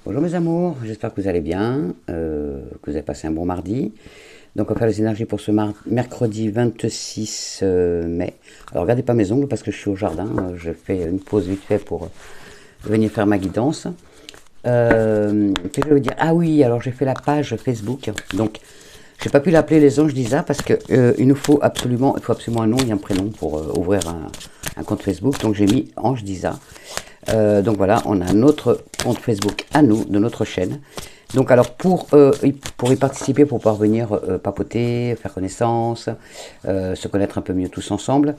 Bonjour mes amours, j'espère que vous allez bien, que vous avez passé un bon mardi. Donc on va faire les énergies pour ce mercredi 26 mai. Alors regardez pas mes ongles parce que je suis au jardin, je fais une pause vite fait pour venir faire ma guidance. Qu'est-ce que je veux dire? Ah oui, alors j'ai fait la page Facebook, donc j'ai pas pu l'appeler les anges d'Isa parce que il faut absolument un nom et un prénom pour ouvrir un compte Facebook, donc j'ai mis Ange d'Isa. Donc voilà, on a notre compte Facebook à nous, de notre chaîne. Donc alors pour y participer, pour pouvoir venir papoter, faire connaissance, se connaître un peu mieux tous ensemble,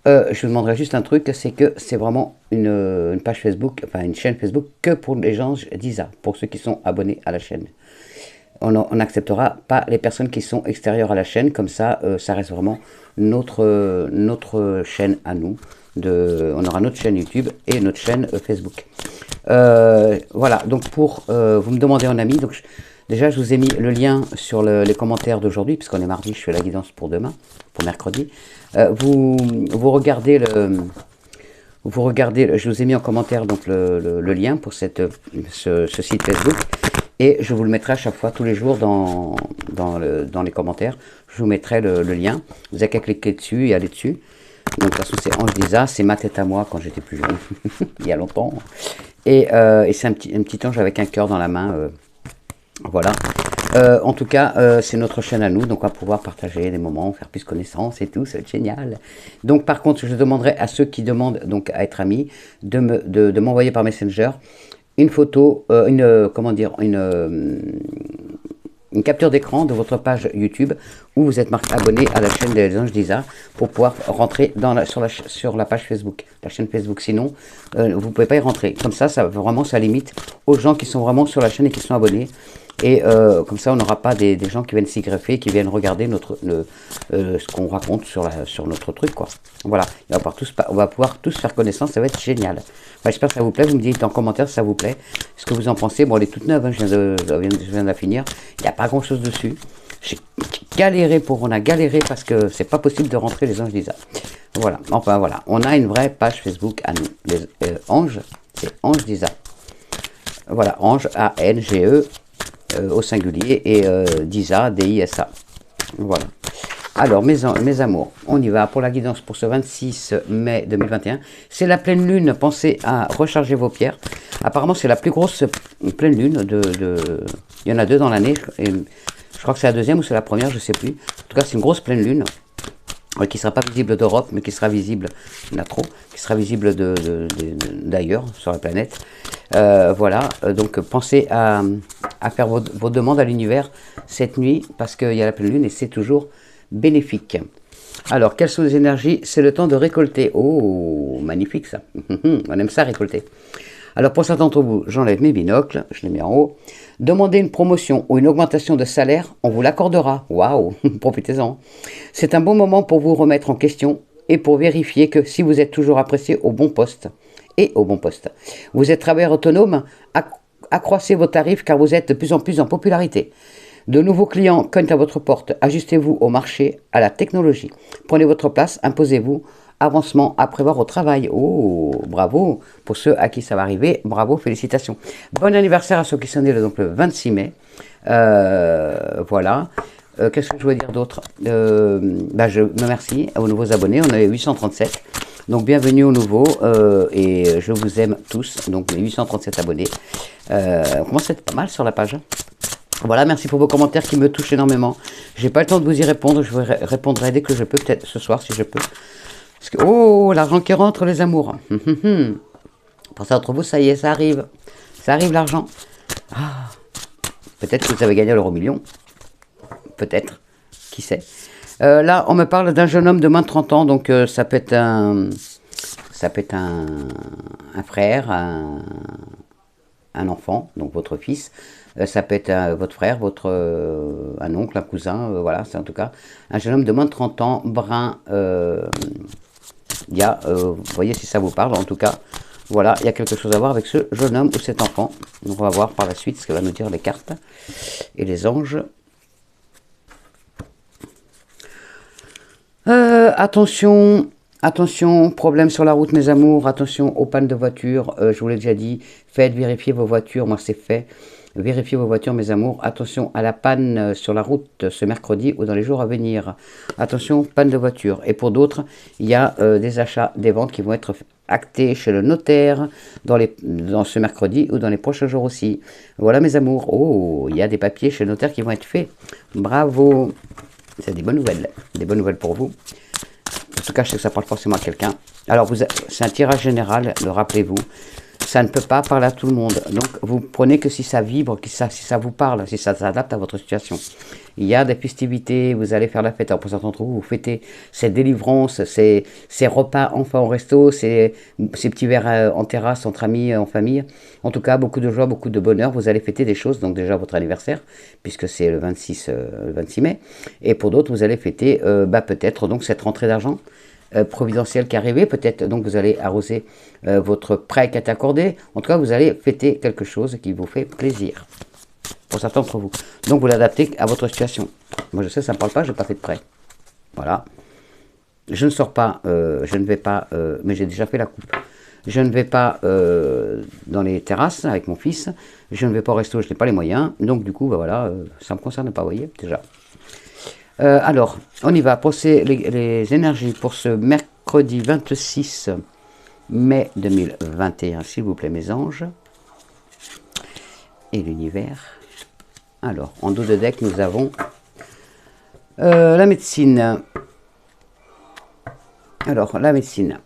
je vous demanderai juste un truc, c'est que c'est vraiment une page Facebook, enfin une chaîne Facebook que pour les gens d'Isa, pour ceux qui sont abonnés à la chaîne. On n'acceptera pas les personnes qui sont extérieures à la chaîne, comme ça, ça reste vraiment notre chaîne à nous. On aura notre chaîne YouTube et notre chaîne Facebook. Voilà, donc vous me demandez en ami, donc déjà je vous ai mis le lien sur les commentaires d'aujourd'hui, puisqu'on est mardi, je fais la guidance pour demain, pour mercredi. Vous regardez je vous ai mis en commentaire donc le lien pour ce site Facebook. Et je vous le mettrai à chaque fois, tous les jours, dans les commentaires. Je vous mettrai le lien. Vous n'avez qu'à cliquer dessus et aller dessus. Donc, de toute façon, c'est Ange d'Isa. C'est ma tête à moi quand j'étais plus jeune, il y a longtemps. Et c'est un petit ange avec un cœur dans la main. Voilà. En tout cas, c'est notre chaîne à nous. Donc, on va pouvoir partager des moments, faire plus connaissance et tout. C'est génial. Donc, par contre, je demanderai à ceux qui demandent donc à être amis de m'envoyer par Messenger une photo, une capture d'écran de votre page YouTube où vous êtes abonné à la chaîne des Anges d'Isa pour pouvoir rentrer sur la page Facebook, la chaîne Facebook. Sinon, vous ne pouvez pas y rentrer. Comme ça, ça limite aux gens qui sont vraiment sur la chaîne et qui sont abonnés. Et comme ça, on n'aura pas des gens qui viennent s'y greffer, qui viennent regarder ce qu'on raconte sur notre truc, quoi. Voilà, on va pouvoir tous faire connaissance, ça va être génial. Enfin, j'espère que ça vous plaît, vous me dites en commentaire si ça vous plaît, ce que vous en pensez. Bon, elle est toute neuve, hein, je viens de la finir, il n'y a pas grand chose dessus. On a galéré parce que c'est pas possible de rentrer les anges d'Isa. Voilà, enfin voilà, on a une vraie page Facebook à nous. Les anges, c'est Ange d'Isa. Voilà, Ange, A-N-G-E, au singulier, et d'Isa, D-I-S-A. Voilà. Alors, mes amours, on y va pour la guidance pour ce 26 mai 2021. C'est la pleine lune, pensez à recharger vos pierres. Apparemment, c'est la plus grosse pleine lune il y en a deux dans l'année. Je crois que c'est la deuxième ou c'est la première, je ne sais plus. En tout cas, c'est une grosse pleine lune qui ne sera pas visible d'Europe, mais qui sera visible, il y en a trop, qui sera visible d'ailleurs, sur la planète. Voilà, donc pensez à faire vos demandes à l'univers cette nuit, parce qu'il y a la pleine lune et c'est toujours bénéfique. Alors, quelles sont les énergies? C'est le temps de récolter. Oh, magnifique ça. On aime ça récolter. Alors, pour certains d'entre vous, j'enlève mes binocles, je les mets en haut. Demandez une promotion ou une augmentation de salaire, on vous l'accordera. Waouh, profitez-en. C'est un bon moment pour vous remettre en question et pour vérifier que si vous êtes toujours apprécié au bon poste et au bon poste. Vous êtes travailleur autonome, accroissez vos tarifs car vous êtes de plus en plus en popularité. De nouveaux clients cognent à votre porte. Ajustez-vous au marché, à la technologie. Prenez votre place, imposez-vous. Avancement à prévoir au travail. Oh, bravo pour ceux à qui ça va arriver. Bravo, félicitations. Bon anniversaire à ceux qui sont nés donc, le 26 mai. Voilà. Qu'est-ce que je veux dire d'autre? Je me remercie à vos nouveaux abonnés. On est 837. Donc bienvenue aux nouveaux. Et je vous aime tous. Donc les 837 abonnés. On commence à être pas mal sur la page. Voilà, merci pour vos commentaires qui me touchent énormément. J'ai pas le temps de vous y répondre. Je vous répondrai dès que je peux, peut-être ce soir si je peux. Parce que, oh, l'argent qui rentre, les amours. Pour ça, d'entre vous, ça y est, ça arrive. Ça arrive l'argent. Ah, peut-être que vous avez gagné l'euro million. Peut-être. Qui sait. Là, on me parle d'un jeune homme de moins de 30 ans. Donc, ça peut être un frère, un enfant, donc votre fils. Ça peut être votre frère, un oncle, un cousin. Voilà, c'est en tout cas un jeune homme de moins de 30 ans, brun. Vous voyez si ça vous parle, en tout cas, voilà, il y a quelque chose à voir avec ce jeune homme ou cet enfant. On va voir par la suite ce que va nous dire les cartes et les anges. Attention, Attention, problème sur la route, mes amours. Attention aux pannes de voiture. Je vous l'ai déjà dit. Faites vérifier vos voitures. Moi, c'est fait. Vérifiez vos voitures, mes amours. Attention à la panne sur la route ce mercredi ou dans les jours à venir. Attention, panne de voiture. Et pour d'autres, il y a des achats, des ventes qui vont être actés chez le notaire dans ce mercredi ou dans les prochains jours aussi. Voilà, mes amours. Oh, il y a des papiers chez le notaire qui vont être faits. Bravo. C'est des bonnes nouvelles. Des bonnes nouvelles pour vous. En tout cas, je sais que ça parle forcément à quelqu'un. Alors, c'est un tirage général, le rappelez-vous. Ça ne peut pas parler à tout le monde. Donc, vous prenez que si ça vibre, si ça vous parle, si ça s'adapte à votre situation. Il y a des festivités, vous allez faire la fête. Alors, pour certains d'entre vous, vous fêtez ces délivrances, ces repas enfin au resto, ces petits verres en terrasse, entre amis, en famille. En tout cas, beaucoup de joie, beaucoup de bonheur. Vous allez fêter des choses, donc déjà votre anniversaire, puisque c'est le 26 mai. Et pour d'autres, vous allez fêter peut-être donc cette rentrée d'argent providentielle qui est arrivée. Peut-être donc vous allez arroser votre prêt qui a été accordé. En tout cas, vous allez fêter quelque chose qui vous fait plaisir. Pour certains d'entre vous. Donc, vous l'adaptez à votre situation. Moi, je sais, ça ne me parle pas, je n'ai pas fait de prêt. Voilà. Je ne sors pas, je ne vais pas, mais j'ai déjà fait la coupe. Je ne vais pas dans les terrasses avec mon fils. Je ne vais pas au resto, je n'ai pas les moyens. Donc, du coup, voilà, ça ne me concerne pas, vous voyez, déjà. Alors, on y va. Pour les énergies pour ce mercredi 26 mai 2021, s'il vous plaît, mes anges. Et l'univers. Alors, en dos de deck, nous avons la médecine. Alors, la médecine.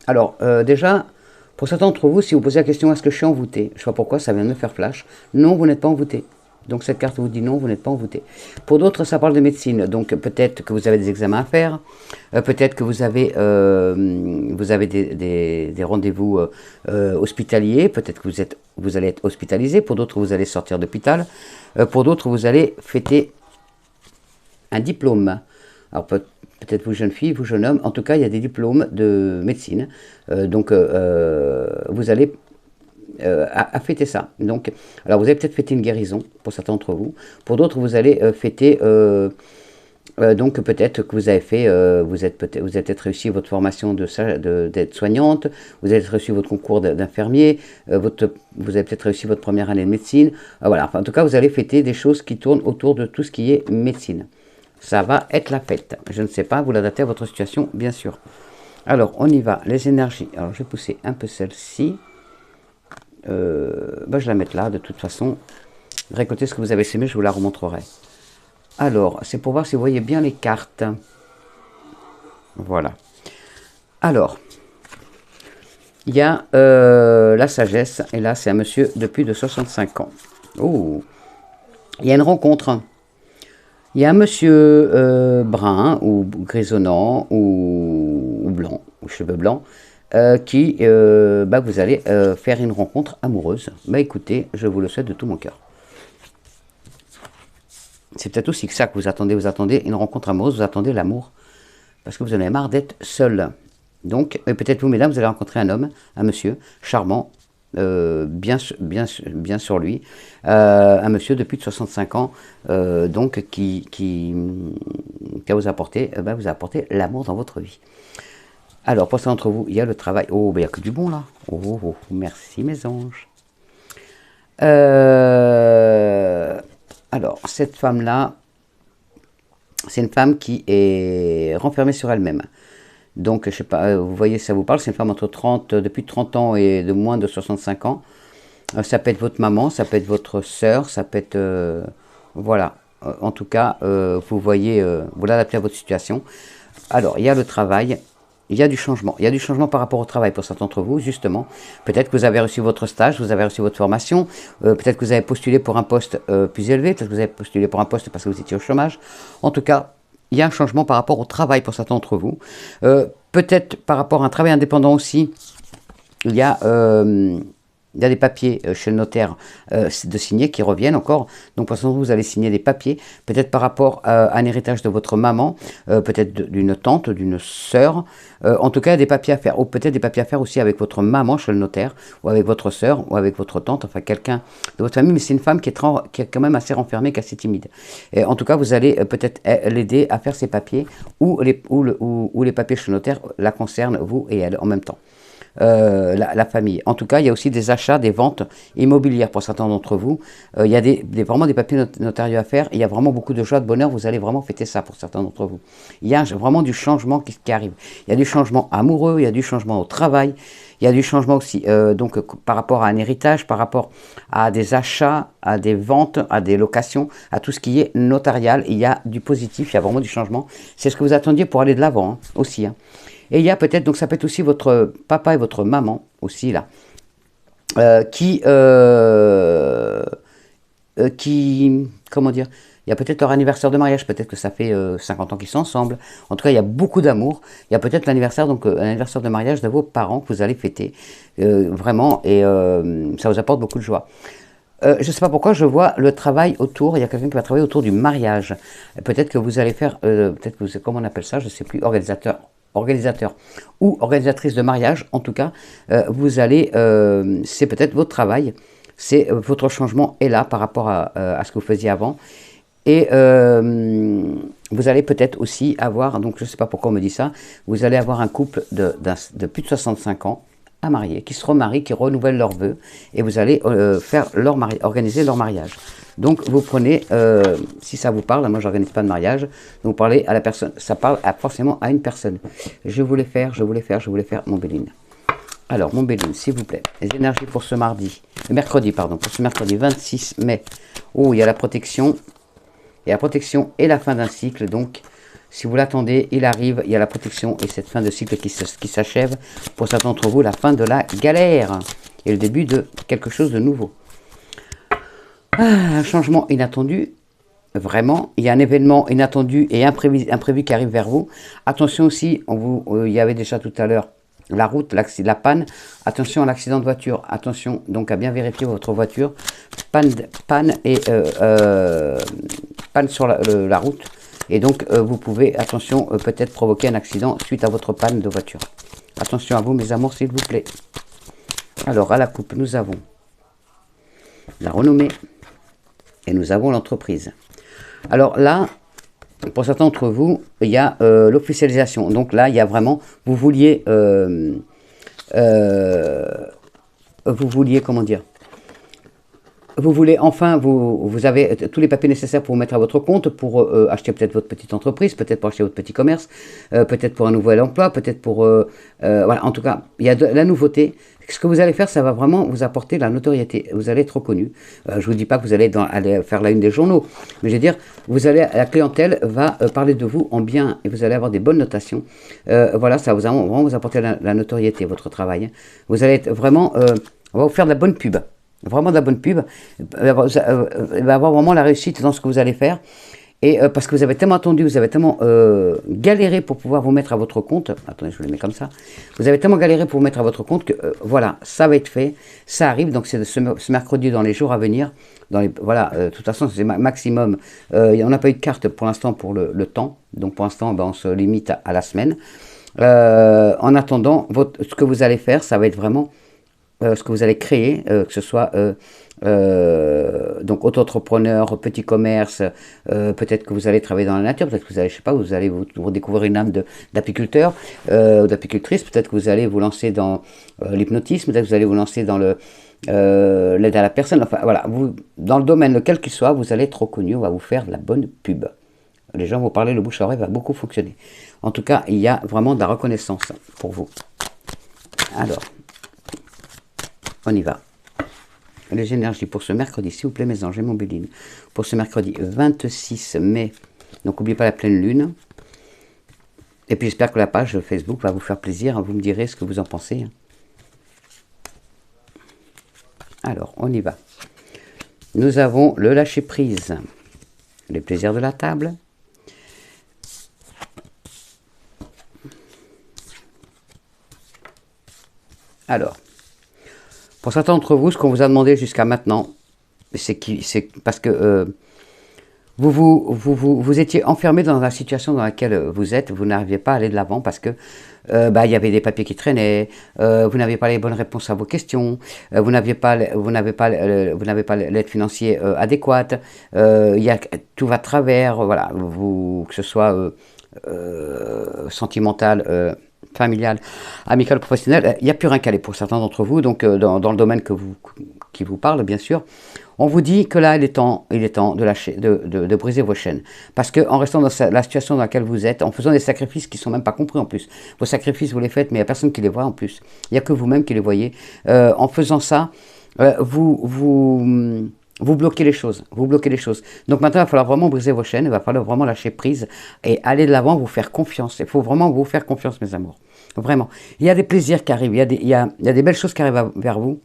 Alors, déjà, pour certains d'entre vous, si vous posez la question, est-ce que je suis envoûté? Je ne sais pas pourquoi, ça vient de me faire flash. Non, vous n'êtes pas envoûté. Donc, cette carte vous dit non, vous n'êtes pas envoûté. Pour d'autres, ça parle de médecine. Donc, peut-être que vous avez des examens à faire. Peut-être que vous avez des rendez-vous hospitaliers. Peut-être que vous allez être hospitalisé. Pour d'autres, vous allez sortir d'hôpital. Pour d'autres, vous allez fêter un diplôme. Alors, peut-être vous, jeune fille, vous, jeune homme. En tout cas, il y a des diplômes de médecine. Donc, vous allez à fêter ça. Donc, alors vous allez peut-être fêter une guérison pour certains d'entre vous. Pour d'autres, vous allez fêter donc peut-être que vous avez fait, vous avez peut-être réussi votre formation d'aide-soignante, vous avez réussi votre concours d'infirmier, vous avez peut-être réussi votre première année de médecine. Voilà. Enfin, en tout cas, vous allez fêter des choses qui tournent autour de tout ce qui est médecine. Ça va être la fête. Je ne sais pas, vous l'adaptez à votre situation, bien sûr. Alors, on y va. Les énergies. Alors, je vais pousser un peu celle-ci. Je vais la mettre là, de toute façon. Récoltez ce que vous avez semé, je vous la remontrerai. Alors, c'est pour voir si vous voyez bien les cartes. Voilà. Alors, il y a la sagesse, et là, c'est un monsieur de plus de 65 ans. Oh, il y a une rencontre. Il y a un monsieur brun, ou grisonnant, ou blanc, ou cheveux blancs, qui, vous allez faire une rencontre amoureuse. Écoutez, je vous le souhaite de tout mon cœur. C'est peut-être aussi que ça que vous attendez une rencontre amoureuse, vous attendez l'amour, parce que vous en avez marre d'être seul. Donc, peut-être vous, mesdames, vous allez rencontrer un homme, un monsieur, charmant, bien sur lui, un monsieur de plus de 65 ans, donc qui va vous apporter l'amour dans votre vie. Alors, pour ça d'entre vous, il y a le travail. Oh, il n'y a que du bon là. Oh, merci mes anges. Alors, cette femme-là, c'est une femme qui est renfermée sur elle-même. Donc, je ne sais pas, vous voyez, ça vous parle, c'est une femme de plus de 30 ans et de moins de 65 ans. Ça peut être votre maman, ça peut être votre sœur, ça peut être... voilà. En tout cas, vous voyez, vous l'adaptez à votre situation. Alors, il y a le travail. Il y a du changement. Il y a du changement par rapport au travail pour certains d'entre vous, justement. Peut-être que vous avez reçu votre stage, vous avez reçu votre formation. Peut-être que vous avez postulé pour un poste plus élevé. Peut-être que vous avez postulé pour un poste parce que vous étiez au chômage. En tout cas, il y a un changement par rapport au travail pour certains d'entre vous. Peut-être par rapport à un travail indépendant aussi. Il y a il y a des papiers chez le notaire de signer qui reviennent encore. Donc, pour l'instant, vous allez signer des papiers, peut-être par rapport à un héritage de votre maman, peut-être d'une tante, d'une sœur. En tout cas, il y a des papiers à faire. Ou peut-être des papiers à faire aussi avec votre maman chez le notaire, ou avec votre sœur, ou avec votre tante, enfin quelqu'un de votre famille. Mais c'est une femme qui est quand même assez renfermée, qui est assez timide. Et en tout cas, vous allez peut-être l'aider à faire ses papiers, ou les papiers chez le notaire la concernent, vous et elle, en même temps. La famille. En tout cas, il y a aussi des achats, des ventes immobilières pour certains d'entre vous. Il y a vraiment des papiers notariaux à faire. Il y a vraiment beaucoup de joie, de bonheur. Vous allez vraiment fêter ça pour certains d'entre vous. Il y a vraiment du changement qui arrive. Il y a du changement amoureux, il y a du changement au travail. Il y a du changement aussi donc par rapport à un héritage, par rapport à des achats, à des ventes, à des locations, à tout ce qui est notarial. Il y a du positif, il y a vraiment du changement. C'est ce que vous attendiez pour aller de l'avant aussi. Et il y a peut-être, donc ça peut être aussi votre papa et votre maman aussi là, comment dire, il y a peut-être leur anniversaire de mariage, peut-être que ça fait 50 ans qu'ils sont ensemble. En tout cas, il y a beaucoup d'amour. Il y a peut-être l'anniversaire, donc l'anniversaire de mariage de vos parents que vous allez fêter, vraiment, et ça vous apporte beaucoup de joie. Je ne sais pas pourquoi, je vois le travail autour, il y a quelqu'un qui va travailler autour du mariage. Peut-être que vous allez faire, peut-être que vous, comment on appelle ça, je ne sais plus, organisateur ou organisatrice de mariage, en tout cas, vous allez, c'est peut-être votre travail, c'est votre changement est là par rapport à ce que vous faisiez avant. Et vous allez peut-être aussi avoir, donc je ne sais pas pourquoi on me dit ça, vous allez avoir un couple de plus de 65 ans à marier, qui se remarient, qui renouvellent leurs vœux, et vous allez organiser leur mariage. Donc vous prenez, si ça vous parle, moi j'organise pas de mariage, donc vous parlez à la personne, ça parle forcément à une personne. Je voulais faire mon Béline. Alors mon Béline, s'il vous plaît, les énergies pour ce mercredi, pour ce mercredi 26 mai. Oh, il y a la protection, et la fin d'un cycle, donc si vous l'attendez, il arrive, il y a la protection et cette fin de cycle qui s'achève. Pour certains d'entre vous, la fin de la galère et le début de quelque chose de nouveau. Un changement inattendu, vraiment. Il y a un événement inattendu et imprévu qui arrive vers vous. Attention aussi, il y avait déjà tout à l'heure la route, la panne. Attention à l'accident de voiture. Attention donc à bien vérifier votre voiture. Panne sur la route. Et donc, vous pouvez, attention, peut-être provoquer un accident suite à votre panne de voiture. Attention à vous, mes amours, s'il vous plaît. Alors, à la coupe, nous avons la renommée et nous avons l'entreprise. Alors là, pour certains d'entre vous, il y a l'officialisation. Donc là, il y a vraiment, vous vouliez, comment dire, vous voulez enfin, vous avez tous les papiers nécessaires pour vous mettre à votre compte, pour acheter peut-être votre petite entreprise, peut-être pour acheter votre petit commerce, peut-être pour un nouvel emploi, peut-être pour... voilà, en tout cas, il y a de la nouveauté. Ce que vous allez faire, ça va vraiment vous apporter la notoriété. Vous allez être reconnu. Je ne vous dis pas que vous allez aller faire la une des journaux, mais je veux dire, la clientèle va parler de vous en bien et vous allez avoir des bonnes notations. Voilà, ça va vraiment vous apporter la notoriété, votre travail. Vous allez être vraiment... on va vous faire de la bonne pub. Vraiment de la bonne pub, va avoir vraiment la réussite dans ce que vous allez faire. Et parce que vous avez tellement attendu, vous avez tellement galéré pour pouvoir vous mettre à votre compte. Attendez, je vous le mets comme ça. Vous avez tellement galéré pour vous mettre à votre compte que voilà, ça va être fait. Ça arrive, donc c'est ce mercredi dans les jours à venir. Voilà, de toute façon, c'est maximum. On n'a pas eu de carte pour l'instant pour le temps. Donc pour l'instant, on se limite à la semaine. En attendant, ce que vous allez faire, ça va être vraiment... ce que vous allez créer, que ce soit donc auto-entrepreneur, petit commerce, peut-être que vous allez travailler dans la nature, peut-être que vous allez, je sais pas, vous allez vous découvrir une âme d'apiculteur, d'apicultrice, peut-être que vous allez vous lancer dans l'hypnotisme, peut-être que vous allez vous lancer dans l'aide à la personne, enfin voilà, dans le domaine lequel qu'il soit, vous allez être reconnu, on va vous faire de la bonne pub. Les gens vont parler, le bouche à oreille va beaucoup fonctionner. En tout cas, il y a vraiment de la reconnaissance pour vous. Alors, on y va. Les énergies pour ce mercredi, s'il vous plaît mes anges et mon Béline, pour ce mercredi 26 mai, donc n'oubliez pas la pleine lune, et puis j'espère que la page Facebook va vous faire plaisir, vous me direz ce que vous en pensez. Alors, on y va. Nous avons le lâcher prise, les plaisirs de la table, alors, Pour certains d'entre vous, ce qu'on vous a demandé jusqu'à maintenant, c'est parce que vous étiez enfermé dans la situation dans laquelle vous êtes, vous n'arriviez pas à aller de l'avant parce que il y avait des papiers qui traînaient, vous n'aviez pas les bonnes réponses à vos questions, vous n'avez pas l'aide financière adéquate, tout va de travers, voilà, que ce soit sentimental, familial, amical, professionnel, il n'y a plus rien qu'à aller pour certains d'entre vous, donc dans le domaine qui vous parle, bien sûr. On vous dit que là, il est temps de lâcher, de briser vos chaînes. Parce qu'en restant dans la situation dans laquelle vous êtes, en faisant des sacrifices qui ne sont même pas compris en plus, vos sacrifices, vous les faites, mais il n'y a personne qui les voit en plus. Il n'y a que vous-même qui les voyez. En faisant ça, vous bloquez les choses. Vous bloquez les choses. Donc maintenant, il va falloir vraiment briser vos chaînes, il va falloir vraiment lâcher prise et aller de l'avant, vous faire confiance. Il faut vraiment vous faire confiance, mes amours. Vraiment. Il y a des plaisirs qui arrivent, il y a des belles choses qui arrivent vers vous.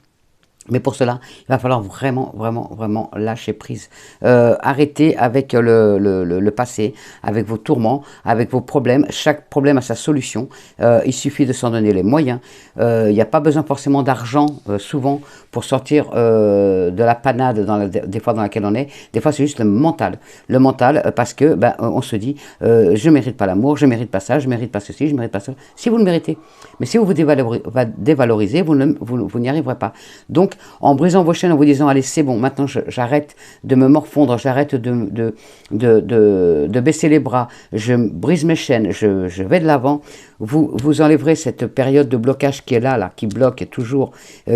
Mais pour cela, il va falloir vraiment lâcher prise. Arrêtez avec le passé, avec vos tourments, avec vos problèmes. Chaque problème a sa solution. Il suffit de s'en donner les moyens. Il n'y a pas besoin forcément d'argent, souvent, pour sortir de la panade des fois dans laquelle on est. Des fois, c'est juste le mental. Le mental, parce que on se dit, je ne mérite pas l'amour, je ne mérite pas ça, je ne mérite pas ceci, je ne mérite pas ça. Si vous le méritez. Mais si vous vous dévalorisez, vous n'y arriverez pas. Donc, en brisant vos chaînes, en vous disant, allez, c'est bon, maintenant j'arrête de me morfondre, j'arrête de baisser les bras, je brise mes chaînes, je vais de l'avant, vous enlèverez cette période de blocage qui est là, qui bloque toujours,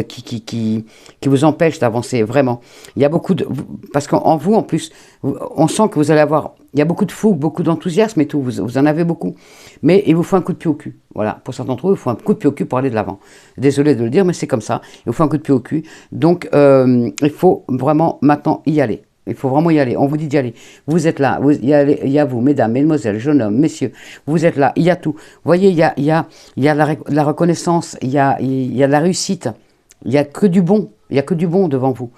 qui vous empêche d'avancer, vraiment. Il y a beaucoup de... Parce qu'en vous, en plus, on sent que vous allez avoir... Il y a beaucoup de fougue, beaucoup d'enthousiasme et tout, vous en avez beaucoup. Mais il vous faut un coup de pied au cul. Voilà, pour certains d'entre vous, il faut un coup de pied au cul pour aller de l'avant. Désolé de le dire, mais c'est comme ça. Il vous faut un coup de pied au cul. Donc, il faut vraiment maintenant y aller. Il faut vraiment y aller. On vous dit d'y aller. Vous êtes là. Il y a vous, mesdames, mesdemoiselles, jeunes hommes, messieurs. Vous êtes là. Il y a tout. Vous voyez, il y a la reconnaissance. Il y a la réussite. Il n'y a que du bon. Il n'y a que du bon devant vous.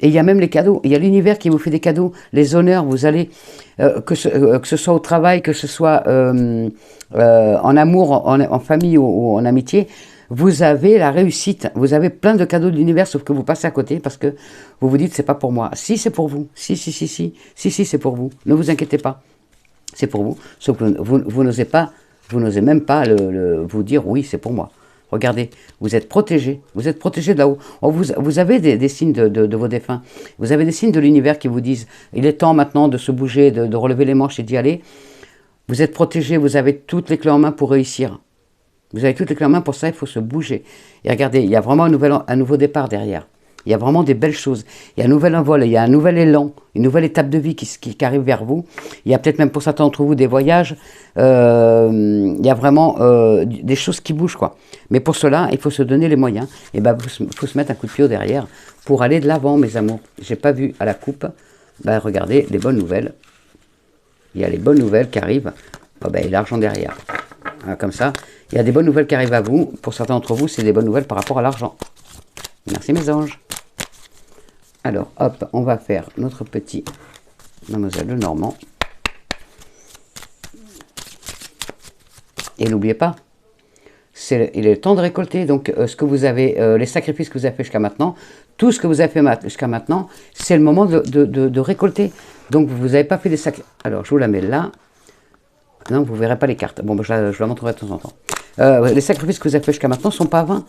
Et il y a même les cadeaux, il y a l'univers qui vous fait des cadeaux, les honneurs, vous allez, que ce soit au travail, que ce soit en amour, en famille ou en amitié, vous avez la réussite, vous avez plein de cadeaux de l'univers, sauf que vous passez à côté parce que vous vous dites, c'est pas pour moi. Si, c'est pour vous. Si, c'est pour vous. Ne vous inquiétez pas, c'est pour vous. Sauf que vous n'osez même pas vous dire, oui, c'est pour moi. Regardez, vous êtes protégé de là-haut. Vous avez des signes de vos défunts. Vous avez des signes de l'univers qui vous disent, il est temps maintenant de se bouger, de relever les manches et d'y aller. Vous êtes protégé, vous avez toutes les clés en main pour réussir. Vous avez toutes les clés en main, pour ça il faut se bouger. Et regardez, il y a vraiment un nouveau départ derrière. Il y a vraiment des belles choses. Il y a un nouvel envol, il y a un nouvel élan, une nouvelle étape de vie qui arrive vers vous. Il y a peut-être même pour certains d'entre vous des voyages. Il y a vraiment des choses qui bougent, quoi. Mais pour cela, il faut se donner les moyens. Et il faut se mettre un coup de pied au derrière pour aller de l'avant, mes amours. J'ai pas vu à la coupe. Regardez, les bonnes nouvelles. Il y a les bonnes nouvelles qui arrivent. Et l'argent derrière. Comme ça, il y a des bonnes nouvelles qui arrivent à vous. Pour certains d'entre vous, c'est des bonnes nouvelles par rapport à l'argent. Merci mes anges. Alors, hop, on va faire notre petit Mademoiselle Lenormand. Et n'oubliez pas, il est temps de récolter. Donc, ce que vous avez, les sacrifices que vous avez fait jusqu'à maintenant, tout ce que vous avez fait jusqu'à maintenant, c'est le moment de récolter. Donc, vous n'avez pas fait des sacrifices. Alors, je vous la mets là. Non, vous ne verrez pas les cartes. Bon, je la montrerai de temps en temps. Les sacrifices que vous avez fait jusqu'à maintenant ne sont pas vains.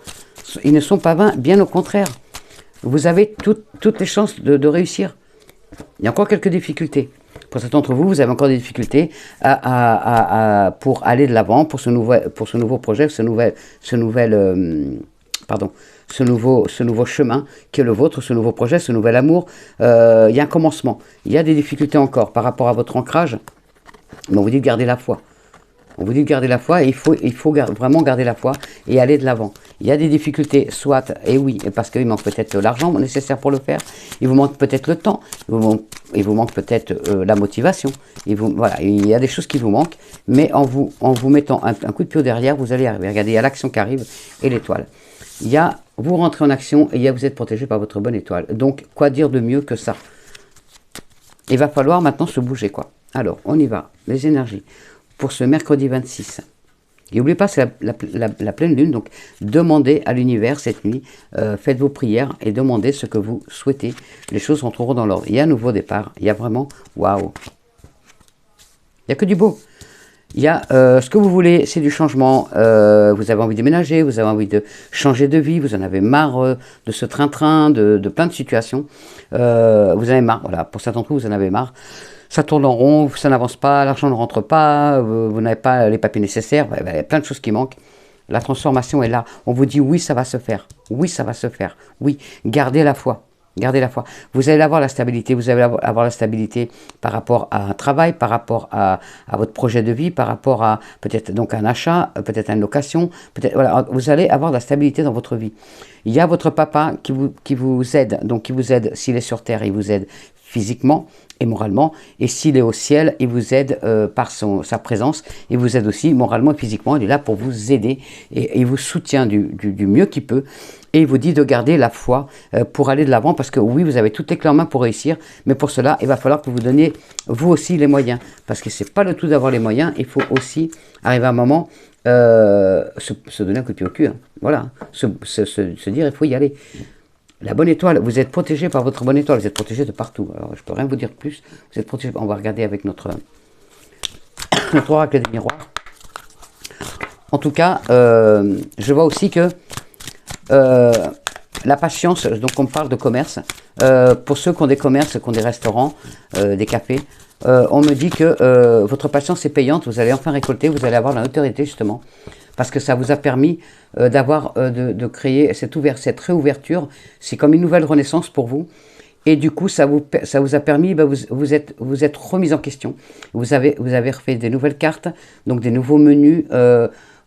Ils ne sont pas vains, bien au contraire. Vous avez toutes les chances de réussir. Il y a encore quelques difficultés. Pour certains d'entre vous, vous avez encore des difficultés pour aller de l'avant, pour ce nouveau projet, ce nouveau chemin qui est le vôtre, ce nouveau projet, ce nouvel amour. Il y a un commencement. Il y a des difficultés encore par rapport à votre ancrage. Mais on vous dit de garder la foi. On vous dit de garder la foi et il faut vraiment garder la foi et aller de l'avant. Il y a des difficultés, soit, et oui, parce qu'il manque peut-être l'argent nécessaire pour le faire, il vous manque peut-être le temps, il vous manque peut-être la motivation, voilà, il y a des choses qui vous manquent, mais en vous mettant un coup de pied derrière, vous allez y arriver. Regardez, il y a l'action qui arrive et l'étoile. Vous rentrez en action et vous êtes protégé par votre bonne étoile. Donc, quoi dire de mieux que ça? Il va falloir maintenant se bouger, quoi. Alors, on y va, les énergies. Pour ce mercredi 26, Et n'oubliez pas, c'est la pleine lune, donc demandez à l'univers cette nuit, faites vos prières et demandez ce que vous souhaitez. Les choses rentreront dans l'ordre. Il y a un nouveau départ, il y a vraiment, waouh. Il n'y a que du beau. Il y a ce que vous voulez, c'est du changement. Vous avez envie de déménager, vous avez envie de changer de vie, vous en avez marre de ce train-train, de plein de situations. Vous en avez marre, voilà, pour certains d'entre vous, vous en avez marre. Ça tourne en rond, ça n'avance pas, l'argent ne rentre pas, vous n'avez pas les papiers nécessaires, il y a plein de choses qui manquent. La transformation est là. On vous dit oui, ça va se faire. Oui, ça va se faire. Oui, gardez la foi. Gardez la foi. Vous allez avoir la stabilité. Vous allez avoir la stabilité par rapport à un travail, par rapport à votre projet de vie, par rapport à peut-être donc un achat, peut-être une location. Voilà, vous allez avoir la stabilité dans votre vie. Il y a votre papa qui vous aide. Donc qui vous aide s'il est sur terre, il vous aide physiquement et moralement, et s'il est au ciel, il vous aide par sa présence, il vous aide aussi moralement et physiquement, il est là pour vous aider, et il vous soutient du mieux qu'il peut, et il vous dit de garder la foi pour aller de l'avant, parce que oui, vous avez toutes les clés en main pour réussir, mais pour cela, il va falloir que vous donniez vous aussi les moyens, parce que c'est pas le tout d'avoir les moyens, il faut aussi arriver à un moment, se donner un coup de pied au cul, hein. Voilà, se dire il faut y aller. La bonne étoile, vous êtes protégé par votre bonne étoile, vous êtes protégé de partout. Alors, je ne peux rien vous dire plus. Vous êtes protégé. On va regarder avec notre oracle des miroirs. En tout cas, je vois aussi que la patience, donc on parle de commerce, pour ceux qui ont des commerces, qui ont des restaurants, des cafés, on me dit que votre patience est payante, vous allez enfin récolter, vous allez avoir la notoriété justement, parce que ça vous a permis de créer cette réouverture, c'est comme une nouvelle renaissance pour vous, et du coup ça vous a permis, vous êtes remis en question, vous avez refait des nouvelles cartes, donc des nouveaux menus,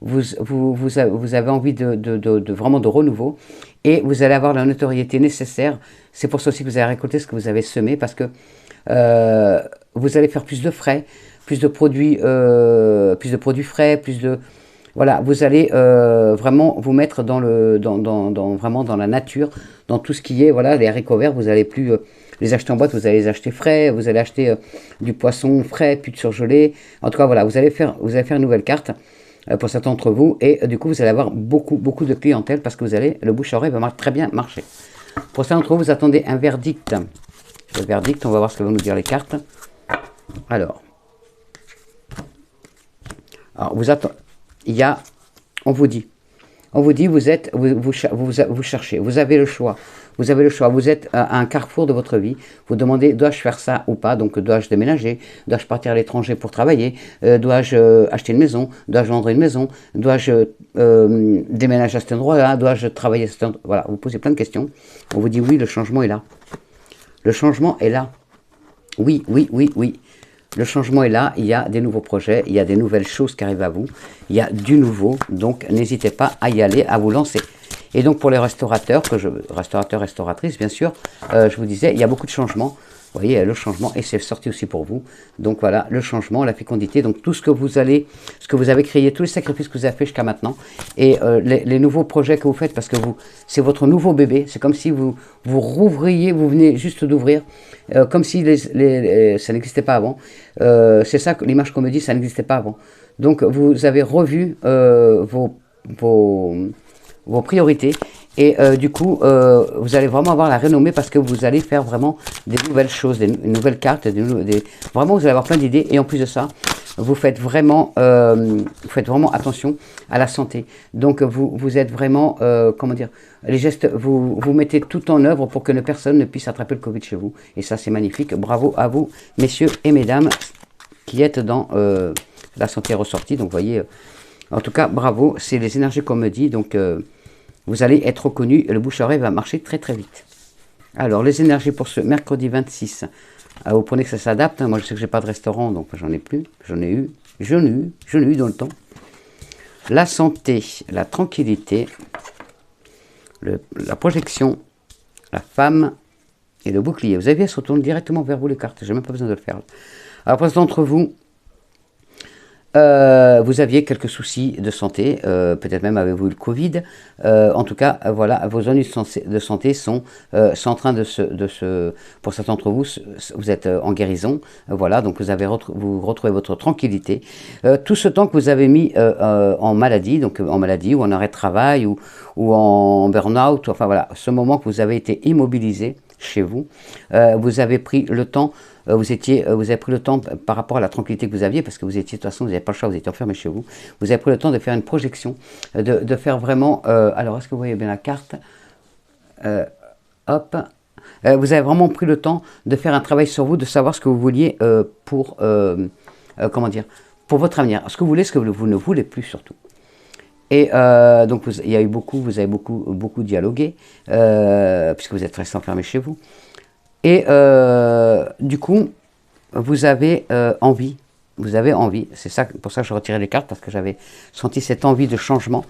vous avez envie vraiment de renouveau, et vous allez avoir la notoriété nécessaire. C'est pour ça aussi que vous allez récolter ce que vous avez semé, parce que vous allez faire plus de frais, plus de produits frais, voilà, vous allez vraiment vous mettre vraiment dans la nature, dans tout ce qui est, voilà, les haricots verts, vous n'allez plus les acheter en boîte, vous allez les acheter frais, vous allez acheter du poisson frais, puis de surgelé. En tout cas, voilà, vous allez faire une nouvelle carte pour certains d'entre vous, et du coup, vous allez avoir beaucoup de clientèle, parce que le bouche-à-oreille va très bien marcher. Pour certains d'entre vous, vous attendez un verdict. Le verdict, on va voir ce que vont nous dire les cartes. Alors on vous dit, vous cherchez, vous avez le choix, vous êtes à un carrefour de votre vie, vous demandez, dois-je faire ça ou pas, donc dois-je déménager, dois-je partir à l'étranger pour travailler, dois-je acheter une maison, dois-je vendre une maison, dois-je déménager à cet endroit-là, dois-je travailler à cet endroit, voilà, vous posez plein de questions, on vous dit oui, le changement est là, le changement est là, oui. Le changement est là, il y a des nouveaux projets, il y a des nouvelles choses qui arrivent à vous, il y a du nouveau, donc n'hésitez pas à y aller, à vous lancer. Et donc pour les restaurateurs, restauratrices bien sûr, je vous disais, il y a beaucoup de changements, vous voyez, le changement, et c'est sorti aussi pour vous. Donc voilà, le changement, la fécondité, donc tout ce que vous avez créé, tous les sacrifices que vous avez fait jusqu'à maintenant, et les nouveaux projets que vous faites, parce que c'est votre nouveau bébé, c'est comme si vous rouvriez, vous venez juste d'ouvrir, comme si ça n'existait pas avant. C'est ça, l'image qu'on me dit, ça n'existait pas avant. Donc vous avez revu vos priorités, et du coup vous allez vraiment avoir la renommée, parce que vous allez faire vraiment des nouvelles choses, des nouvelles cartes, vraiment vous allez avoir plein d'idées, et en plus de ça vous faites vraiment attention à la santé. Donc vous êtes vraiment, comment dire, les gestes, vous mettez tout en œuvre pour que personne ne puisse attraper le Covid chez vous, et ça c'est magnifique. Bravo à vous messieurs et mesdames qui êtes dans la santé ressortie. Donc vous voyez, en tout cas bravo, c'est les énergies qu'on me dit, donc vous allez être reconnu, et le bouche-à-oreille va marcher très vite. Alors, les énergies pour ce mercredi 26. Vous prenez que ça s'adapte. Hein. Moi, je sais que j'ai pas de restaurant, donc j'en ai plus. J'en ai eu dans le temps. La santé, la tranquillité, la projection, la femme et le bouclier. Vous avez vu, elles se retournent directement vers vous, les cartes. J'ai même pas besoin de le faire. Alors, pour d'entre vous, vous aviez quelques soucis de santé, peut-être même avez-vous le Covid. En tout cas, voilà, vos ennuis de santé sont en train pour certains d'entre vous, vous êtes en guérison. Voilà, donc vous retrouvez votre tranquillité. Tout ce temps que vous avez mis en maladie, donc en maladie ou en arrêt de travail ou en burn-out, enfin voilà, ce moment que vous avez été immobilisé chez vous, vous avez pris le temps. Vous avez pris le temps par rapport à la tranquillité que vous aviez, parce que vous étiez, de toute façon, vous n'avez pas le choix, vous étiez enfermé chez vous. Vous avez pris le temps de faire une projection, de faire vraiment. Alors, est-ce que vous voyez bien la carte? Hop. Vous avez vraiment pris le temps de faire un travail sur vous, de savoir ce que vous vouliez comment dire, pour votre avenir. Ce que vous voulez, ce que vous ne voulez plus surtout. Et donc, vous avez beaucoup dialogué, puisque vous êtes resté enfermé chez vous. Et du coup, vous avez envie, c'est ça, pour ça que je retirais les cartes, parce que j'avais senti cette envie de changement.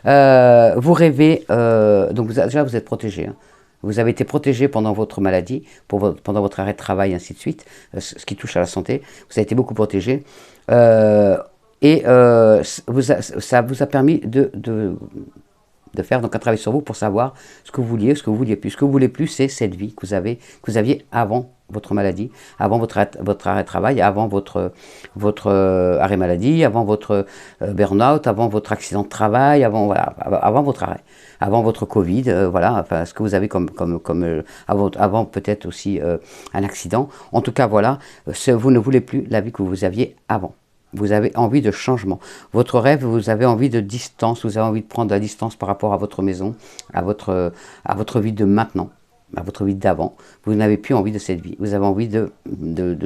Vous rêvez, donc déjà vous êtes protégé, hein. Vous avez été protégé pendant votre maladie, pendant votre arrêt de travail, ainsi de suite, ce qui touche à la santé. Vous avez été beaucoup protégé. Et ça vous a permis de faire donc un travail sur vous pour savoir ce que vous vouliez, ce que vous vouliez plus. Ce que vous voulez plus, c'est cette vie que vous aviez avant votre maladie, avant votre arrêt de travail, avant votre arrêt maladie, avant votre burn-out, avant votre accident de travail, avant votre arrêt, avant votre Covid, voilà, enfin, ce que vous avez avant peut-être aussi un accident. En tout cas, voilà, vous ne voulez plus la vie que vous aviez avant. Vous avez envie de changement. Votre rêve, vous avez envie de distance, vous avez envie de prendre de la distance par rapport à votre maison, à votre vie de maintenant, à votre vie d'avant. Vous n'avez plus envie de cette vie. Vous avez envie de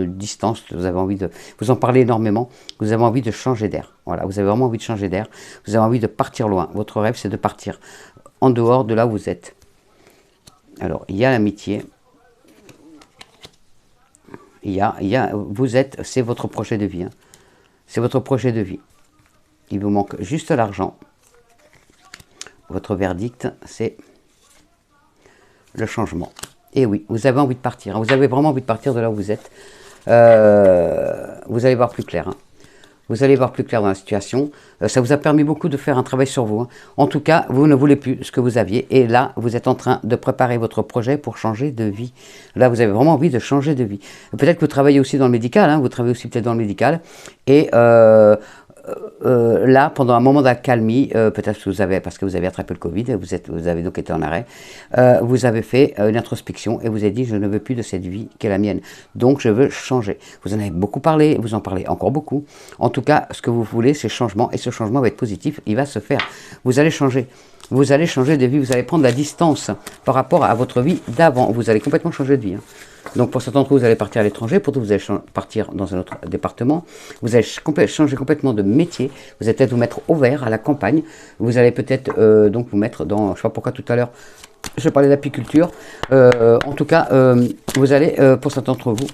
distance, vous en parlez énormément, vous avez envie de changer d'air. Voilà, vous avez vraiment envie de changer d'air, vous avez envie de partir loin. Votre rêve, c'est de partir en dehors de là où vous êtes. Alors, il y a l'amitié. C'est votre projet de vie, hein. C'est votre projet de vie. Il vous manque juste l'argent. Votre verdict, c'est le changement. Et oui, vous avez envie de partir, hein. Vous avez vraiment envie de partir de là où vous êtes. Vous allez voir plus clair, hein. Vous allez voir plus clair dans la situation. Ça vous a permis beaucoup de faire un travail sur vous, hein. En tout cas, vous ne voulez plus ce que vous aviez. Et là, vous êtes en train de préparer votre projet pour changer de vie. Là, vous avez vraiment envie de changer de vie. Peut-être que vous travaillez aussi dans le médical, hein. Vous travaillez aussi peut-être dans le médical. Et là, pendant un moment d'accalmie, peut-être parce que vous avez attrapé le Covid, vous avez donc été en arrêt, vous avez fait une introspection et vous avez dit, je ne veux plus de cette vie qui est la mienne, donc je veux changer. Vous en avez beaucoup parlé, vous en parlez encore beaucoup. En tout cas, ce que vous voulez, c'est changement, et ce changement va être positif, il va se faire. Vous allez changer. Vous allez changer de vie, vous allez prendre la distance par rapport à votre vie d'avant. Vous allez complètement changer de vie, hein. Donc pour certains d'entre vous, vous allez partir à l'étranger, pour d'autres, vous allez partir dans un autre département. Vous allez changer complètement de métier. Vous allez peut-être vous mettre au vert, à la campagne. Vous allez peut-être donc vous mettre dans, je ne sais pas pourquoi tout à l'heure, je parlais d'apiculture. En tout cas, vous allez, pour certains d'entre vous,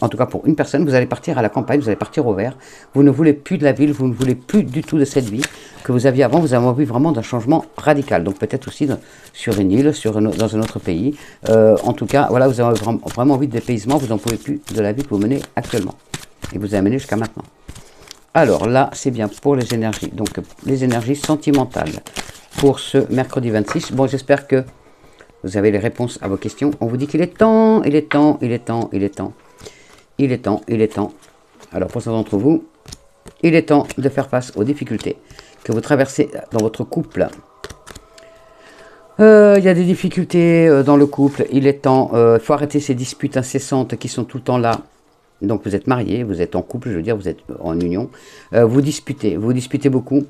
en tout cas pour une personne, vous allez partir à la campagne, vous allez partir au vert. Vous ne voulez plus de la ville, vous ne voulez plus du tout de cette vie que vous aviez avant. Vous avez envie vraiment d'un changement radical. Donc peut-être aussi sur une île, dans un autre pays. En tout cas, voilà, vous avez vraiment envie de dépaysement. Vous n'en pouvez plus de la vie que vous menez actuellement. Et vous avez mené jusqu'à maintenant. Alors là, c'est bien pour les énergies. Donc les énergies sentimentales pour ce mercredi 26. Bon, j'espère que vous avez les réponses à vos questions. On vous dit qu'il est temps, il est temps, il est temps, il est temps. Il est temps, il est temps. Alors pour certains d'entre vous, il est temps de faire face aux difficultés que vous traversez dans votre couple. Il y a des difficultés dans le couple, il est temps, il faut arrêter ces disputes incessantes qui sont tout le temps là. Donc vous êtes marié, vous êtes en couple, je veux dire, vous êtes en union. Vous disputez beaucoup.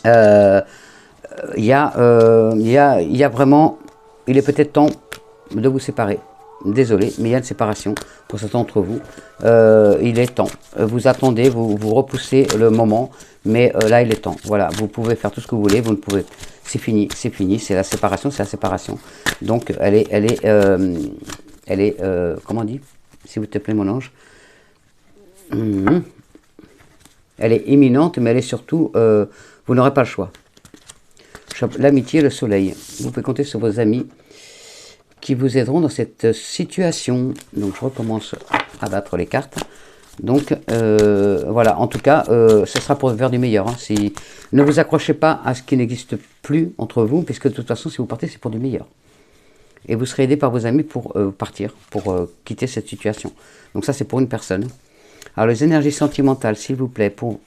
Il y a vraiment, il est peut-être temps de vous séparer. Désolé, mais il y a une séparation pour certains d'entre vous. Il est temps. Vous attendez, vous repoussez le moment, mais là, il est temps. Voilà, vous pouvez faire tout ce que vous voulez, vous ne pouvez. C'est fini, c'est la séparation, c'est la séparation. Donc, elle est, comment on dit, s'il vous plaît, mon ange. Elle est imminente, mais elle est surtout, vous n'aurez pas le choix. L'amitié, le soleil. Vous pouvez compter sur vos amis qui vous aideront dans cette situation. Donc je recommence à battre les cartes. Donc, voilà, en tout cas, ce sera pour vers du meilleur. Hein. Si, ne vous accrochez pas à ce qui n'existe plus entre vous, puisque de toute façon, si vous partez, c'est pour du meilleur. Et vous serez aidé par vos amis pour partir, pour quitter cette situation. Donc ça, c'est pour une personne. Alors, les énergies sentimentales, s'il vous plaît, pour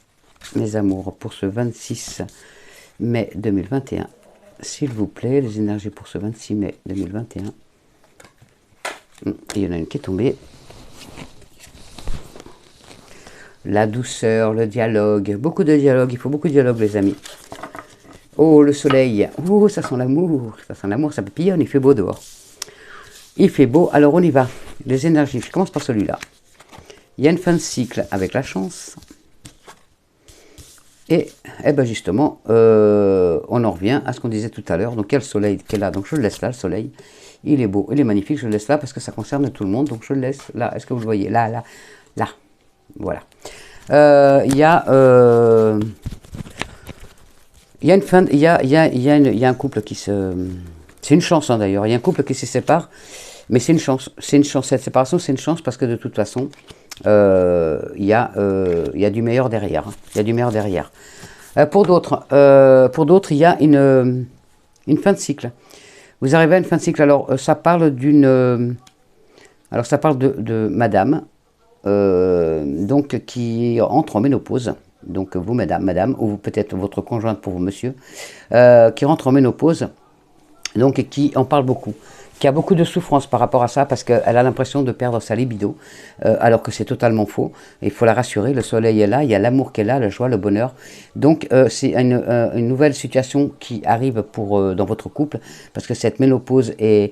mes amours, pour ce 26 mai 2021. S'il vous plaît, les énergies pour ce 26 mai 2021. Il y en a une qui est tombée. La douceur, le dialogue, beaucoup de dialogue, il faut beaucoup de dialogue les amis. Oh le soleil, oh ça sent l'amour, ça papillonne, il fait beau dehors. Il fait beau, alors on y va. Les énergies, je commence par celui-là. Il y a une fin de cycle avec la chance. Et ben justement, on en revient à ce qu'on disait tout à l'heure. Donc il y a le soleil qui est là, donc je le laisse là, le soleil. Il est beau, il est magnifique, je le laisse là parce que ça concerne tout le monde. Donc je le laisse là, est-ce que vous le voyez? Là, là, là. Voilà. Il y a une fin, il y a un couple qui se, c'est une chance hein, d'ailleurs. Il y a un couple qui se sépare, mais c'est une chance. Cette séparation, c'est une chance parce que de toute façon, il y a du meilleur derrière. Hein. Il y a du meilleur derrière. Pour d'autres, il y a une fin de cycle. Vous arrivez à une fin de cycle. Alors, ça parle d'une, alors ça parle de madame. Donc qui entre en ménopause, donc vous madame, ou peut-être votre conjointe pour vous monsieur, qui rentre en ménopause, donc qui en parle beaucoup, qui a beaucoup de souffrance par rapport à ça, parce qu'elle a l'impression de perdre sa libido, alors que c'est totalement faux. Il faut la rassurer, le soleil est là, il y a l'amour qui est là, la joie, le bonheur. Donc c'est une nouvelle situation qui arrive dans votre couple, parce que cette ménopause est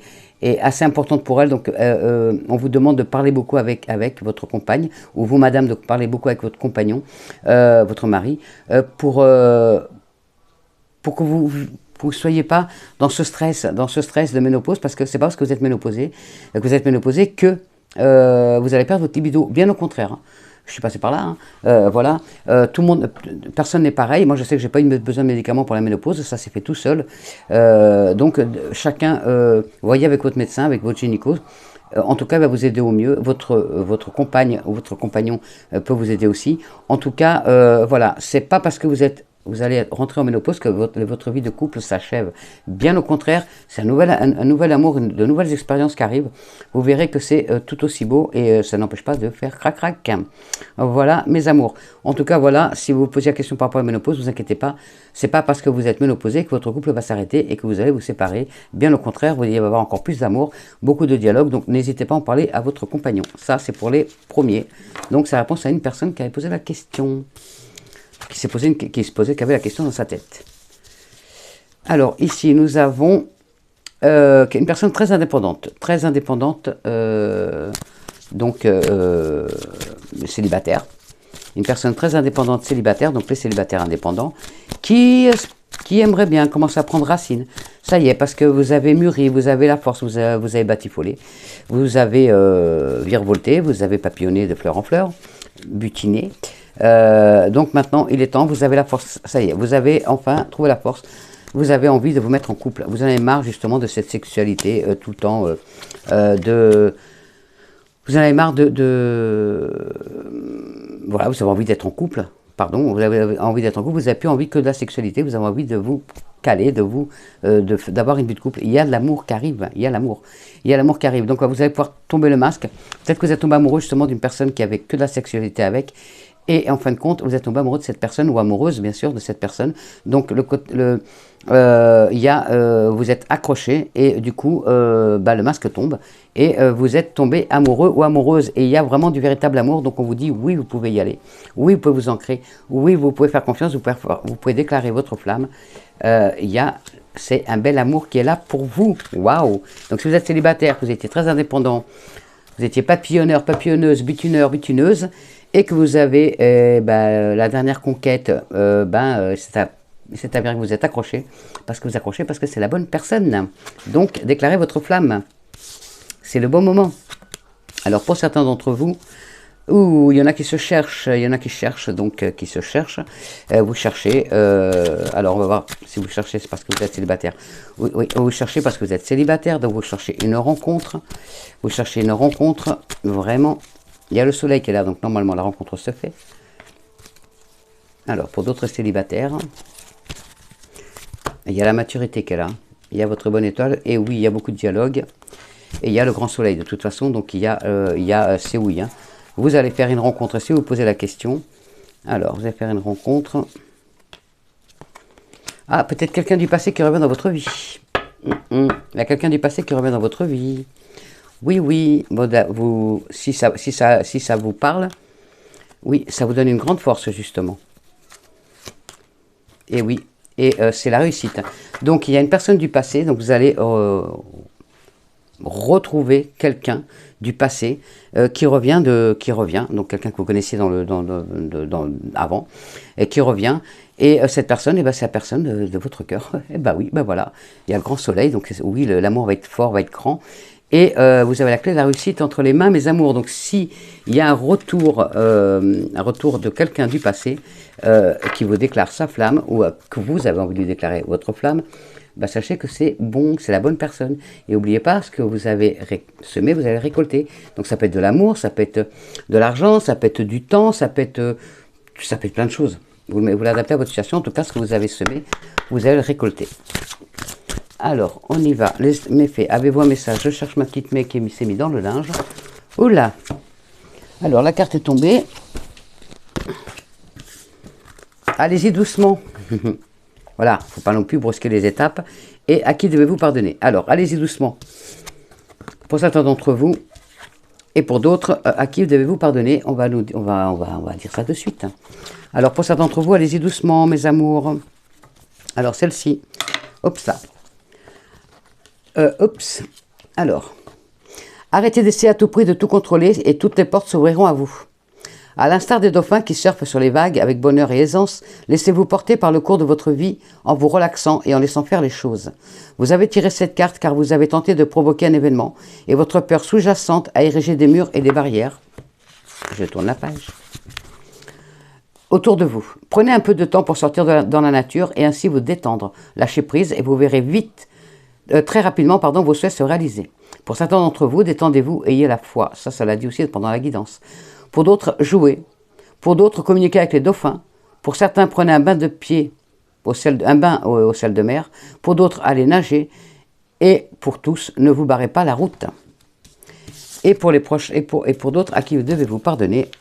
assez importante pour elle, donc on vous demande de parler beaucoup avec votre compagne, ou vous madame de parler beaucoup avec votre compagnon, votre mari, pour que vous ne soyez pas dans ce stress de ménopause, parce que c'est pas parce que vous êtes ménopausé que vous allez perdre votre libido, bien au contraire. Hein. Je suis passé par là, hein. Voilà, tout le monde, personne n'est pareil. Moi, je sais que j'ai pas eu besoin de médicaments pour la ménopause, ça s'est fait tout seul. Donc, chacun, voyez avec votre médecin, avec votre gynéco. En tout cas, va vous aider au mieux. Votre compagne ou votre compagnon peut vous aider aussi. En tout cas, voilà, c'est pas parce que vous allez rentrer en ménopause que votre vie de couple s'achève. Bien au contraire, c'est un nouvel amour, de nouvelles expériences qui arrivent. Vous verrez que c'est tout aussi beau et ça n'empêche pas de faire crac-crac. Voilà, mes amours. En tout cas, voilà, si vous vous posez la question par rapport à la ménopause, ne vous inquiétez pas. C'est pas parce que vous êtes ménopausé que votre couple va s'arrêter et que vous allez vous séparer. Bien au contraire, vous allez avoir encore plus d'amour, beaucoup de dialogue. Donc, n'hésitez pas à en parler à votre compagnon. Ça, c'est pour les premiers. Donc, c'est la réponse à une personne qui avait posé la question. Qui avait la question dans sa tête. Alors, ici, nous avons une personne très indépendante, donc célibataire. Une personne très indépendante, célibataire, donc les célibataires indépendants, qui aimerait bien commencer à prendre racine. Ça y est, parce que vous avez mûri, vous avez la force, vous avez batifolé, vous avez virevolté, vous avez papillonné de fleur en fleur, butiné. Donc maintenant, il est temps, vous avez la force, ça y est, vous avez enfin trouvé la force, vous avez envie de vous mettre en couple, vous en avez marre justement de cette sexualité tout le temps, vous en avez marre voilà, vous avez envie d'être en couple, pardon, vous avez envie d'être en couple, vous n'avez plus envie que de la sexualité, vous avez envie de vous caler, d'avoir une vie de couple. Il y a de l'amour qui arrive, il y a l'amour qui arrive. Donc vous allez pouvoir tomber le masque, peut-être que vous êtes tombé amoureux justement d'une personne qui avait que de la sexualité avec, et en fin de compte, vous êtes tombé amoureux de cette personne, ou amoureuse, bien sûr, de cette personne. Donc, vous êtes accroché, et du coup, le masque tombe, et vous êtes tombé amoureux ou amoureuse. Et il y a vraiment du véritable amour, donc on vous dit, oui, vous pouvez y aller. Oui, vous pouvez vous ancrer. Oui, vous pouvez faire confiance, vous pouvez déclarer votre flamme. C'est un bel amour qui est là pour vous. Waouh! Donc, si vous êtes célibataire, que vous étiez très indépendant, vous étiez papillonneur, papillonneuse, butineur, butineuse, et que vous avez la dernière conquête, c'est avéré que vous êtes accroché, parce que c'est la bonne personne. Donc, déclarez votre flamme. C'est le bon moment. Alors, pour certains d'entre vous, il y en a qui se cherchent, qui se cherchent. Vous cherchez, alors on va voir si vous cherchez, c'est parce que vous êtes célibataire. Oui, vous cherchez parce que vous êtes célibataire, donc vous cherchez une rencontre. Vous cherchez une rencontre vraiment Il y a le soleil qui est là, donc normalement la rencontre se fait. Alors, pour d'autres célibataires, il y a la maturité qui est là. Il y a votre bonne étoile. Et oui, il y a beaucoup de dialogue. Et il y a le grand soleil de toute façon. Donc, il y a c'est oui. Hein. Vous allez faire une rencontre. Si vous posez la question. Alors, vous allez faire une rencontre. Ah, peut-être quelqu'un du passé qui revient dans votre vie. Il y a quelqu'un du passé qui revient dans votre vie. Oui, oui. Bon, si ça vous parle, oui, ça vous donne une grande force, justement. Et oui, et c'est la réussite. Donc, il y a une personne du passé, donc vous allez retrouver quelqu'un du passé qui revient, donc quelqu'un que vous connaissiez avant, et qui revient. Et cette personne, eh ben, c'est la personne de votre cœur. Et ben oui, ben voilà, il y a le grand soleil, donc oui, l'amour va être fort, va être grand. Et vous avez la clé de la réussite entre les mains, mes amours. Donc si il y a un retour de quelqu'un du passé qui vous déclare sa flamme, ou que vous avez envie de lui déclarer votre flamme, bah, sachez que c'est bon, que c'est la bonne personne. Et n'oubliez pas, ce que vous avez semé, vous allez récolter. Donc ça peut être de l'amour, ça peut être de l'argent, ça peut être du temps, ça peut être plein de choses. Vous l'adaptez à votre situation, en tout cas ce que vous avez semé, vous allez le récolter. Alors, on y va. Les méfaits. Avez-vous un message? Je cherche ma petite mec qui s'est mis dans le linge. Oula. Alors, la carte est tombée. Allez-y doucement. Voilà, il ne faut pas non plus brusquer les étapes. Et à qui devez-vous pardonner? Alors, allez-y doucement. Pour certains d'entre vous, et pour d'autres, à qui devez-vous pardonner? On va dire ça de suite. Alors, pour certains d'entre vous, allez-y doucement, mes amours. Alors, celle-ci. Hop, ça. Alors, arrêtez d'essayer à tout prix de tout contrôler et toutes les portes s'ouvriront à vous. À l'instar des dauphins qui surfent sur les vagues avec bonheur et aisance, laissez-vous porter par le cours de votre vie en vous relaxant et en laissant faire les choses. Vous avez tiré cette carte car vous avez tenté de provoquer un événement et votre peur sous-jacente a érigé des murs et des barrières. Je tourne la page. Autour de vous. Prenez un peu de temps pour sortir dans la nature et ainsi vous détendre. Lâchez prise et vous verrez très rapidement, vos souhaits se réaliser. Pour certains d'entre vous, détendez-vous, ayez la foi. Ça l'a dit aussi pendant la guidance. Pour d'autres, jouez. Pour d'autres, communiquez avec les dauphins. Pour certains, prenez un bain de pied, au sel de mer. Pour d'autres, allez nager. Et pour tous, ne vous barrez pas la route. Et pour les proches, et pour d'autres, à qui devez-vous pardonner?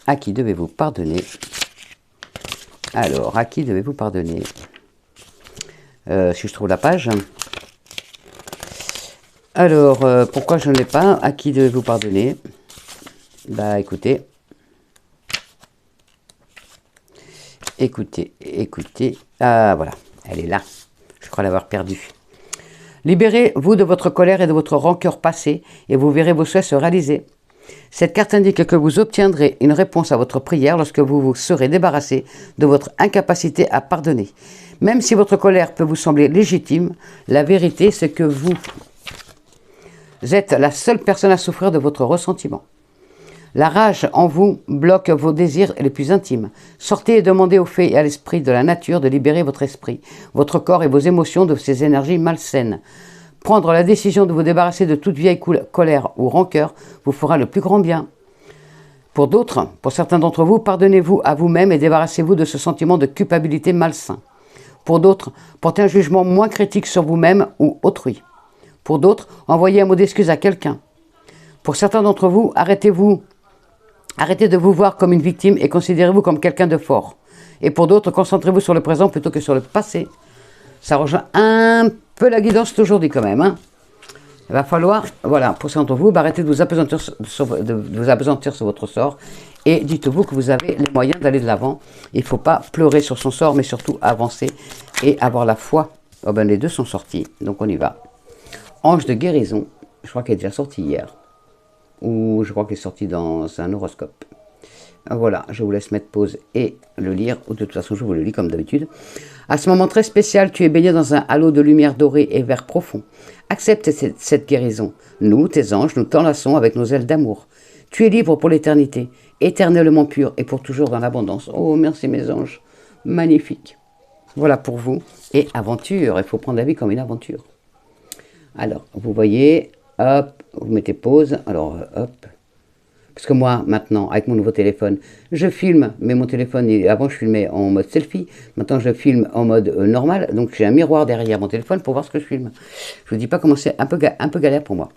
À qui devez-vous pardonner? Alors, à qui devez-vous pardonner? Si je trouve la page. Alors, pourquoi je ne l'ai pas? À qui devez-vous pardonner? Bah, écoutez. Écoutez. Ah, voilà. Elle est là. Je crois l'avoir perdue. Libérez-vous de votre colère et de votre rancœur passée et vous verrez vos souhaits se réaliser. Cette carte indique que vous obtiendrez une réponse à votre prière lorsque vous vous serez débarrassé de votre incapacité à pardonner. Même si votre colère peut vous sembler légitime, la vérité c'est que vous êtes la seule personne à souffrir de votre ressentiment. La rage en vous bloque vos désirs les plus intimes. Sortez et demandez aux fées et à l'esprit de la nature de libérer votre esprit, votre corps et vos émotions de ces énergies malsaines. Prendre la décision de vous débarrasser de toute vieille colère ou rancœur vous fera le plus grand bien. Pour d'autres, pour certains d'entre vous, pardonnez-vous à vous-même et débarrassez-vous de ce sentiment de culpabilité malsain. Pour d'autres, portez un jugement moins critique sur vous-même ou autrui. Pour d'autres, envoyez un mot d'excuse à quelqu'un. Pour certains d'entre vous, arrêtez de vous voir comme une victime et considérez-vous comme quelqu'un de fort. Et pour d'autres, concentrez-vous sur le présent plutôt que sur le passé. Ça rejoint un peu la guidance d'aujourd'hui quand même. Hein. Il va falloir, voilà, pour certains d'entre vous, arrêtez de vous apesantir sur votre sort et dites-vous que vous avez les moyens d'aller de l'avant. Il ne faut pas pleurer sur son sort, mais surtout avancer et avoir la foi. Oh ben, les deux sont sortis, donc on y va. Ange de guérison, je crois qu'elle est déjà sortie hier. Ou je crois qu'elle est sortie dans un horoscope. Voilà, je vous laisse mettre pause et le lire. De toute façon, je vous le lis comme d'habitude. À ce moment très spécial, tu es baigné dans un halo de lumière dorée et vert profond. Accepte cette guérison. Nous, tes anges, nous t'enlaçons avec nos ailes d'amour. Tu es libre pour l'éternité, éternellement pur et pour toujours dans l'abondance. Oh, merci mes anges. Magnifique. Voilà pour vous. Et aventure, il faut prendre la vie comme une aventure. Alors, vous voyez, hop, vous mettez pause. Alors, hop. Parce que moi, maintenant, avec mon nouveau téléphone, je filme, mais mon téléphone, avant je filmais en mode selfie, maintenant je filme en mode normal, donc j'ai un miroir derrière mon téléphone pour voir ce que je filme. Je vous dis pas comment c'est un peu galère pour moi.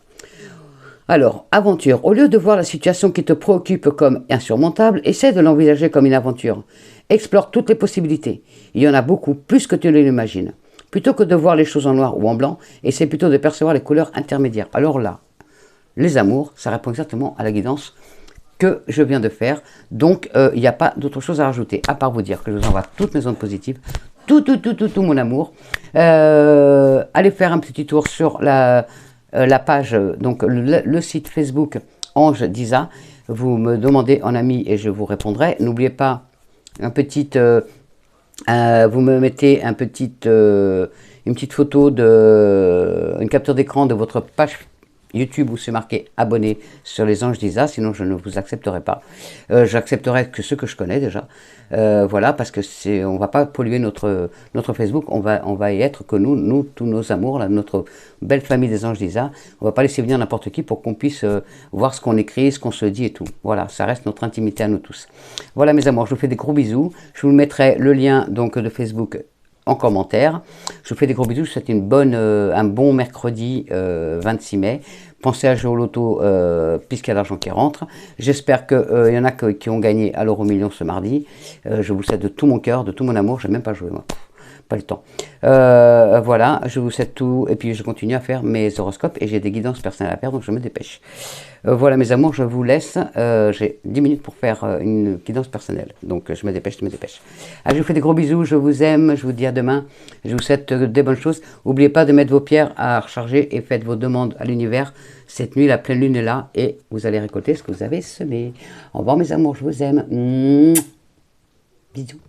Alors, aventure. Au lieu de voir la situation qui te préoccupe comme insurmontable, essaie de l'envisager comme une aventure. Explore toutes les possibilités. Il y en a beaucoup, plus que tu ne l'imagines. Plutôt que de voir les choses en noir ou en blanc, essaie plutôt de percevoir les couleurs intermédiaires. Alors là, les amours, ça répond exactement à la guidance que je viens de faire. Donc, il n'y a pas d'autre chose à rajouter, à part vous dire que je vous envoie toutes mes ondes positives, tout mon amour. Allez faire un petit tour sur la page, donc le site Facebook Ange d'Isa. Vous me demandez en ami et je vous répondrai. N'oubliez pas vous me mettez une petite photo, une capture d'écran de votre page YouTube où c'est marqué abonné sur les Anges d'Isa, sinon je ne vous accepterai pas. J'accepterai que ceux que je connais déjà. Voilà, parce que on va pas polluer notre Facebook, on va y être que nous tous nos amours, là, notre belle famille des Anges d'Isa. On va pas laisser venir n'importe qui pour qu'on puisse voir ce qu'on écrit, ce qu'on se dit et tout. Voilà, ça reste notre intimité à nous tous. Voilà mes amours, je vous fais des gros bisous. Je vous mettrai le lien donc de Facebook en commentaire. Je vous fais des gros bisous, je vous souhaite un bon mercredi 26 mai. Pensez à jouer au loto puisqu'il y a l'argent qui rentre. J'espère qu'il y en a qui ont gagné à l'euro million ce mardi. Je vous souhaite de tout mon cœur, de tout mon amour. Je n'ai même pas joué moi. Pas le temps. Voilà, je vous souhaite tout. Et puis je continue à faire mes horoscopes et j'ai des guidances personnelles à faire, donc je me dépêche. Voilà mes amours, je vous laisse. J'ai 10 minutes pour faire une guidance personnelle. Donc je me dépêche. Allez, je vous fais des gros bisous, je vous aime, je vous dis à demain. Je vous souhaite des bonnes choses. N'oubliez pas de mettre vos pierres à recharger et faites vos demandes à l'univers. Cette nuit, la pleine lune est là et vous allez récolter ce que vous avez semé. Au revoir mes amours, je vous aime. Bisous.